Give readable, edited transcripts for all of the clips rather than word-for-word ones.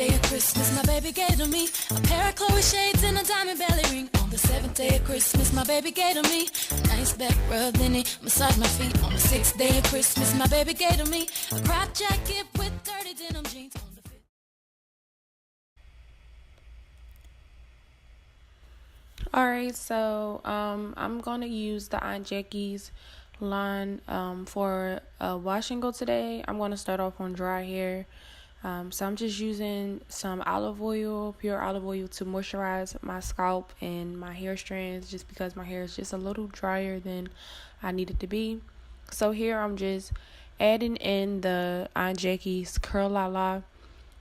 day of Christmas, my baby gave to me a pair of Chloe shades and a diamond belly ring. On the 7th day of Christmas, my baby gave to me a nice back rub, then he massaged my feet. On the 6th day of Christmas, my baby gave to me a crop jacket with dirty denim jeans. On the 5th. Alright, so I'm gonna use the Aunt Jackie's line for a wash and go today. I'm gonna start off on dry hair. So I'm just using some olive oil, pure olive oil, to moisturize my scalp and my hair strands, just because my hair is just a little drier than I need it to be. So here I'm just adding in the Aunt Jackie's Curl La La.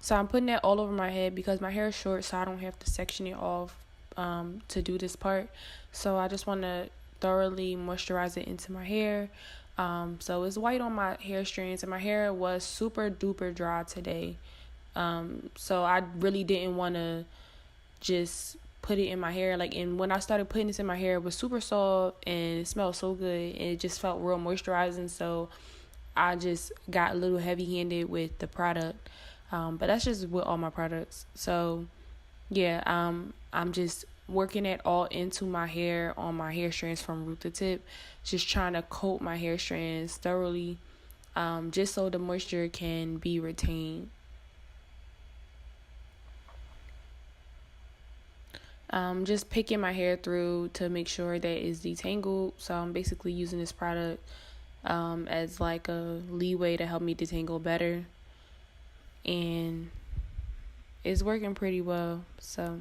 So I'm putting that all over my head because my hair is short, so I don't have to section it off to do this part. So I just want to thoroughly moisturize it into my hair. So it's white on my hair strands, and my hair was super duper dry today. So I really didn't want to just put it in my hair. And when I started putting this in my hair, it was super soft and it smelled so good, and it just felt real moisturizing. So I just got a little heavy handed with the product. But that's just with all my products. So yeah, I'm just working it all into my hair, on my hair strands from root to tip, just trying to coat my hair strands thoroughly, just so the moisture can be retained. Just picking my hair through to make sure that it's detangled. So I'm basically using this product as like a leeway to help me detangle better, and it's working pretty well. So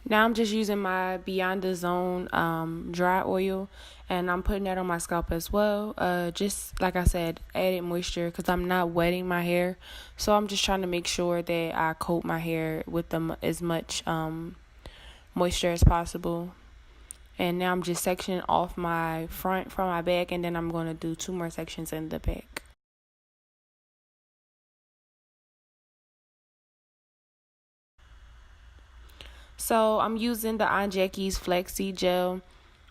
now I'm just using my Beyond the Zone dry oil, and I'm putting that on my scalp as well. Just like I said, added moisture because I'm not wetting my hair. So I'm just trying to make sure that I coat my hair with as much moisture as possible. And now I'm just sectioning off my front from my back, and then I'm going to do 2 more sections in the back. So I'm using the Aunt Jackie's Flaxseed gel.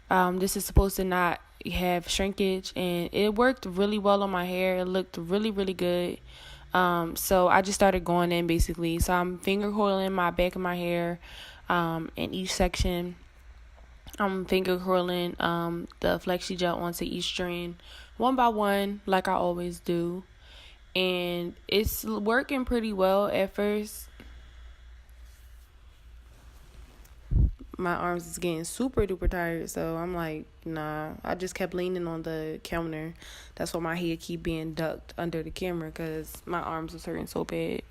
This is supposed to not have shrinkage, and it worked really well on my hair. It looked really, really good. So I just started going in basically. So I'm finger coiling my back of my hair in each section. I'm finger curling the Flaxseed gel onto each strand, one by one, like I always do. And it's working pretty well at first. My arms is getting super duper tired, so I'm like, nah. I just kept leaning on the counter. That's why my head keep being ducked under the camera, because my arms are hurting so bad.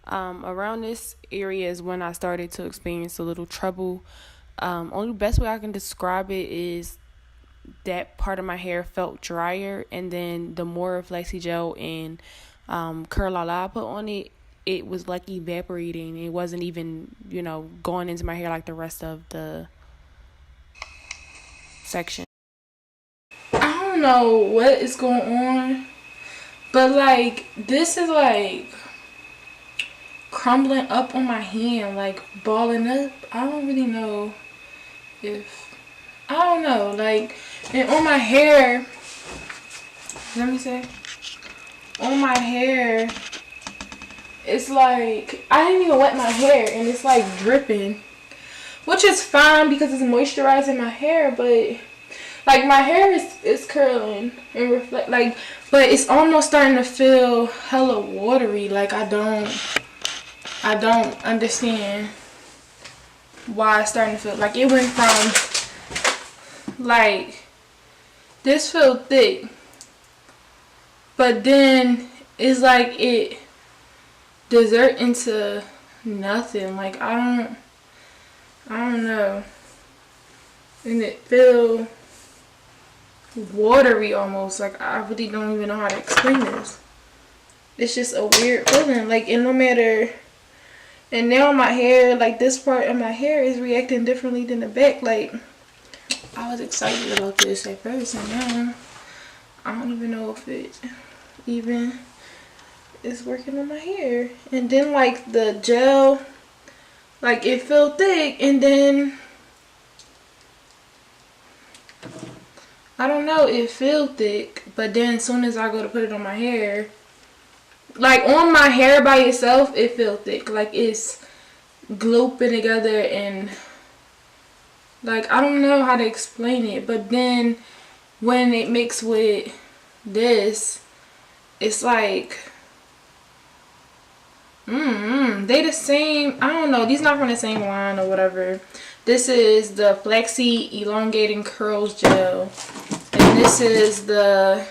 Around this area is when I started to experience a little trouble. Only best way I can describe it is that part of my hair felt drier, and then the more Flexi gel and Curl La La I put on it, it was like evaporating. It wasn't even, going into my hair like the rest of the section. I don't know what is going on, but this is crumbling up on my hand, balling up. I don't really know and on my hair, on my hair, it's I didn't even wet my hair, and it's dripping, which is fine because it's moisturizing my hair, but my hair is curling and reflect, but it's almost starting to feel hella watery. I don't understand why it's starting to feel it went from this feel thick, but then it's it desert into nothing. I don't know, and it feel watery almost. I really don't even know how to explain this. It's just a weird feeling. And no matter, and now my hair, this part of my hair is reacting differently than the back. I was excited about this at first, and now I don't even know if it even is working on my hair. And then like the gel, like it felt thick, and then I don't know, it felt thick, but then as soon as I go to put it on my hair, like on my hair by itself, it felt thick. Like it's glooping together, and like I don't know how to explain it, but then when it mixed with this, it's like they the same. I don't know, these not from the same line or whatever. This is the Flaxseed Elongating Curls Gel, and this is the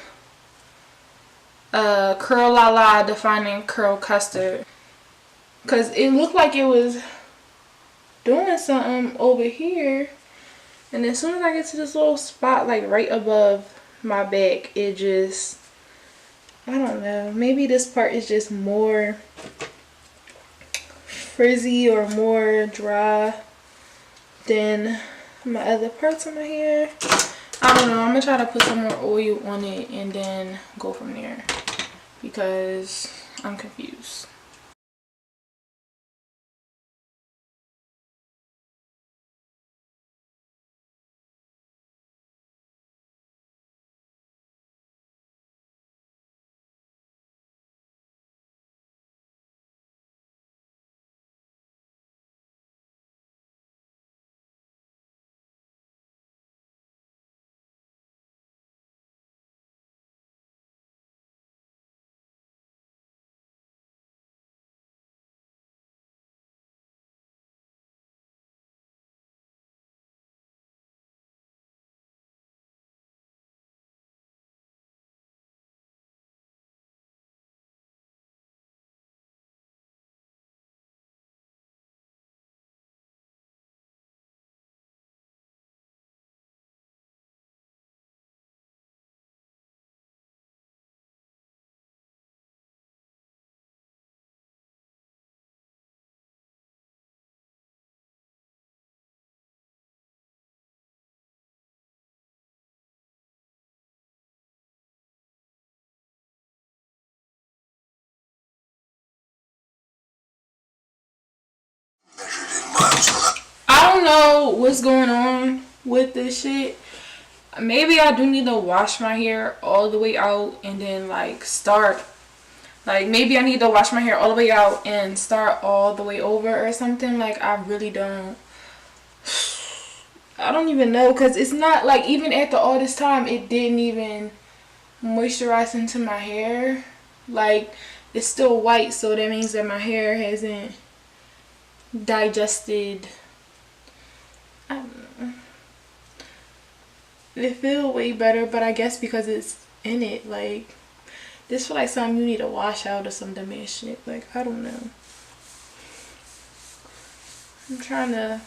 Curl La La Defining Curl Custard, because it looked like it was doing something over here, and as soon as I get to this little spot like right above my back, it just, I don't know, maybe this part is just more frizzy or more dry than my other parts of my hair. I don't know, I'm gonna try to put some more oil on it and then go from there, because I'm confused. I don't know what's going on with this shit. Maybe I do need to wash my hair all the way out and then like start, like maybe I need to wash my hair all the way out and start all the way over or something. Like I really don't, I don't even know, because it's not like, even after all this time, it didn't even moisturize into my hair. Like it's still white, so that means that my hair hasn't digested. I don't know. It feels way better, but I guess because it's in it, like this feel like something you need to wash out or some dumb shit. Like I don't know. I'm trying to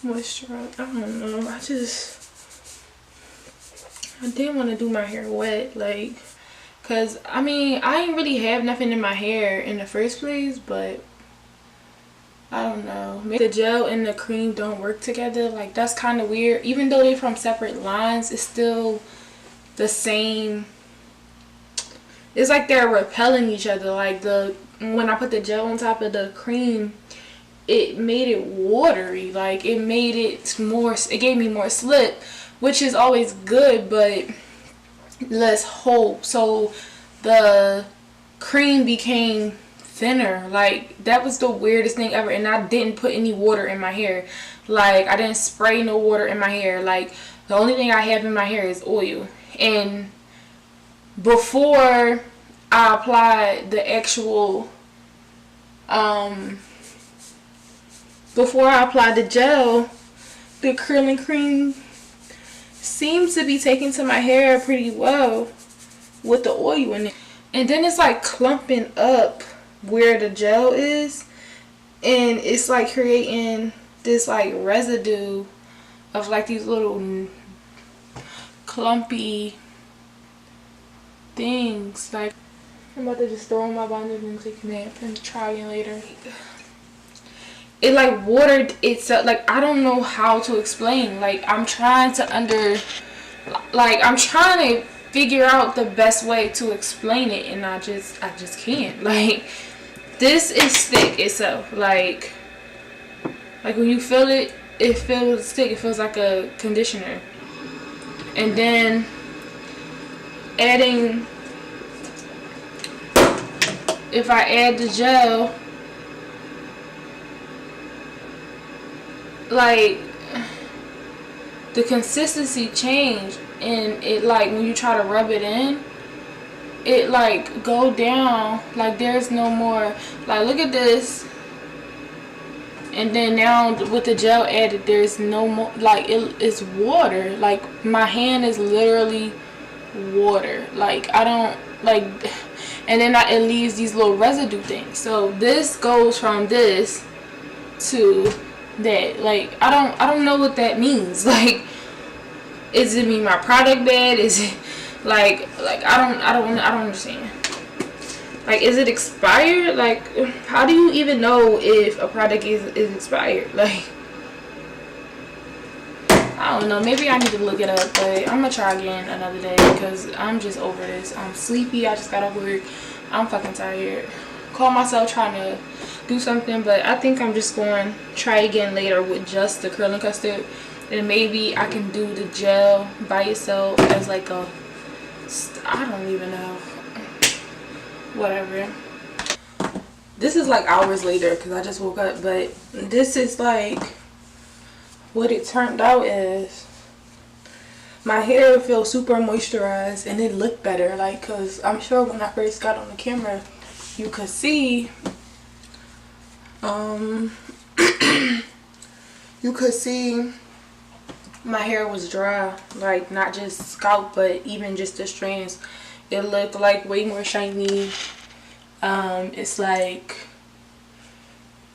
moisturize. I don't know. I didn't want to do my hair wet, like, cause I mean I ain't really have nothing in my hair in the first place, but I don't know. Maybe the gel and the cream don't work together. Like that's kind of weird. Even though they're from separate lines, it's still the same. It's like they're repelling each other. Like when I put the gel on top of the cream, it made it watery. Like it made it more. It gave me more slip, which is always good, but less hold. So the cream became thinner. Like that was the weirdest thing ever, and I didn't put any water in my hair. Like I didn't spray no water in my hair. Like the only thing I have in my hair is oil. And before I applied the actual before I applied the gel, the curling cream seems to be taking to my hair pretty well with the oil in it. And then it's like clumping up where the gel is, and it's like creating this like residue of like these little clumpy things. Like I'm about to just throw on my bondage and take a nap and try again later. It like watered itself. Like I don't know how to explain. Like I'm trying to figure out the best way to explain it, and I just can't. Like, this is thick itself. Like when you feel it, it feels thick. It feels like a conditioner. And then adding, if I add the gel, like, the consistency changed, and it, like, when you try to rub it in, it, like, go down. Like, there's no more, like, look at this, and then now with the gel added, there's no more, like, it's water. Like, my hand is literally water. Like, I don't, like, and then it leaves these little residue things. So this goes from this to that. Like, I don't know what that means. Like, is it mean my product bad? Is it like I don't understand. Like, is it expired? Like, how do you even know if a product is expired? Like, I don't know. Maybe I need to look it up, but I'm gonna try again another day because I'm just over this. I'm sleepy. I just got off work. I'm fucking tired. Call myself trying to do something, but I think I'm just going to try again later with just the curling custard, and maybe I can do the gel by itself as like a, I don't even know, whatever. This is like hours later because I just woke up, but this is like what it turned out is. My hair feels super moisturized and it looked better, like, because I'm sure when I first got on the camera you could see you could see my hair was dry, like, not just scalp but even just the strands. It looked like way more shiny. It's like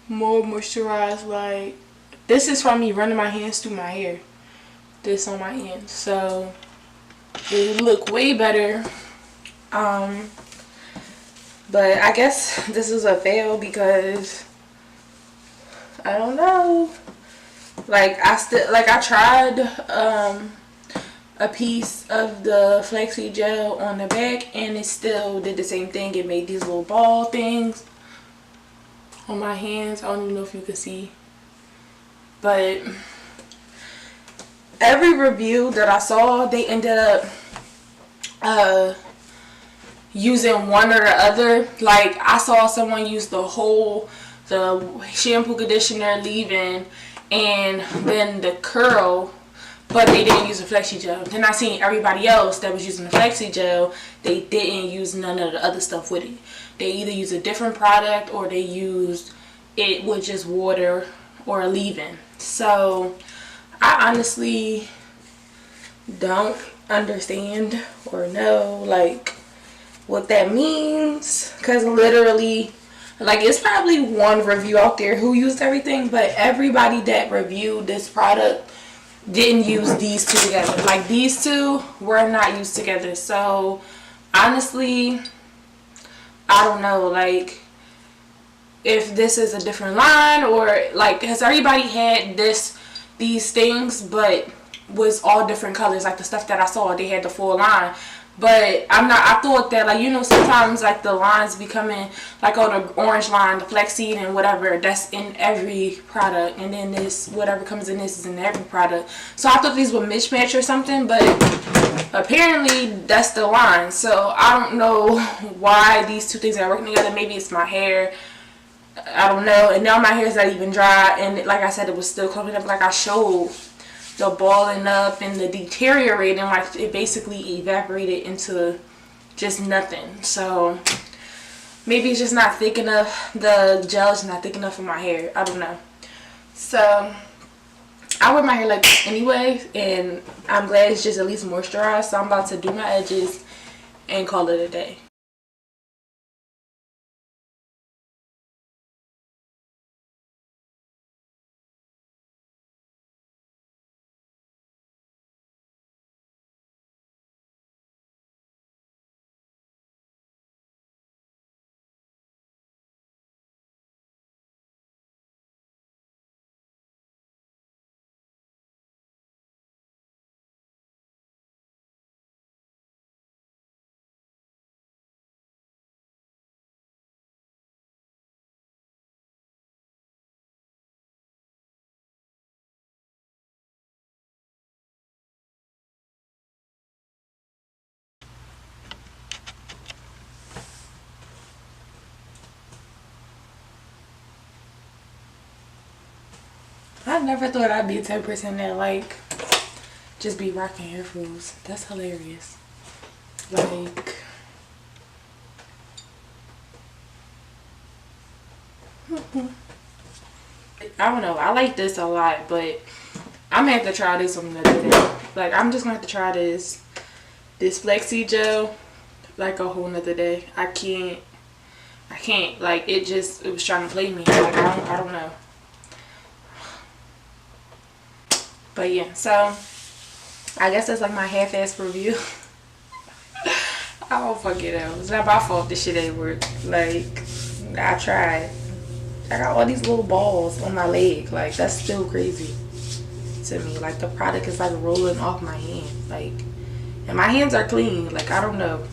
more moisturized. Like, this is from me running my hands through my hair, this on my end, so it look way better. But I guess this is a fail because I don't know. Like, I tried a piece of the Flaxseed gel on the back and it still did the same thing. It made these little ball things on my hands. I don't even know if you can see, but every review that I saw, they ended up using one or the other. Like, I saw someone use the shampoo, conditioner, leave-in, and then the curl, but they didn't use the Flaxseed gel. Then I seen everybody else that was using the Flaxseed gel, they didn't use none of the other stuff with it. They either used a different product or they used it with just water or a leave-in. So I honestly don't understand or know, like, what that means, because literally, like, it's probably one review out there who used everything, but everybody that reviewed this product didn't use these two together. Like, these two were not used together. So honestly, I don't know, like, if this is a different line, or like, has everybody had these things but was all different colors. Like the stuff that I saw, they had the full line. But I thought that, like, you know, sometimes like the lines be coming, like on the orange line, the Flaxseed and whatever, that's in every product, and then this, whatever comes in this is in every product. So I thought these were mismatch or something, but apparently that's the line. So I don't know why these two things are working together. Maybe it's my hair, I don't know. And now my hair is not even dry, and like I said, it was still clumping up. Like I showed, the balling up and the deteriorating, like it basically evaporated into just nothing. So maybe it's just not thick enough. The gel is not thick enough for my hair. I don't know. So I wear my hair like this anyway, and I'm glad it's just at least moisturized. So I'm about to do my edges and call it a day. I never thought I'd be a type of person that like just be rocking hair frills. That's hilarious. Like, I don't know. I like this a lot, but I'm gonna have to try this on another day. Like, I'm just gonna have to try this Flaxseed gel like a whole nother day. I can't. Like, it was trying to play me. Like, I don't know. But yeah, so I guess that's like my half-ass review. I don't fucking know. It's not my fault this shit ain't work. Like, I tried. I got all these little balls on my leg. Like, that's still crazy to me. Like, the product is like rolling off my hand. Like, and my hands are clean. Like, I don't know.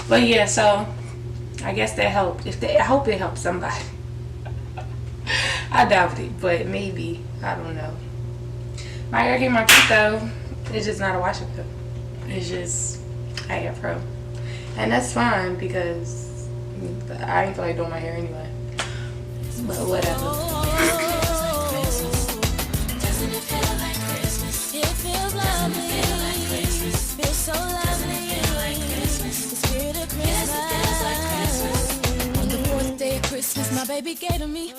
But yeah, so I guess that helped. I hope it helped somebody. I doubt it, but maybe. I don't know. My hair came out cute though. It's just not a wash up though. It's just I afro. And that's fine because I ain't feel like doing my hair anyway. But whatever. Doesn't it feel like Christmas? It feels lovely. Feels so lovely. The spirit of Christmas. On the fourth day of Christmas, my baby gave to me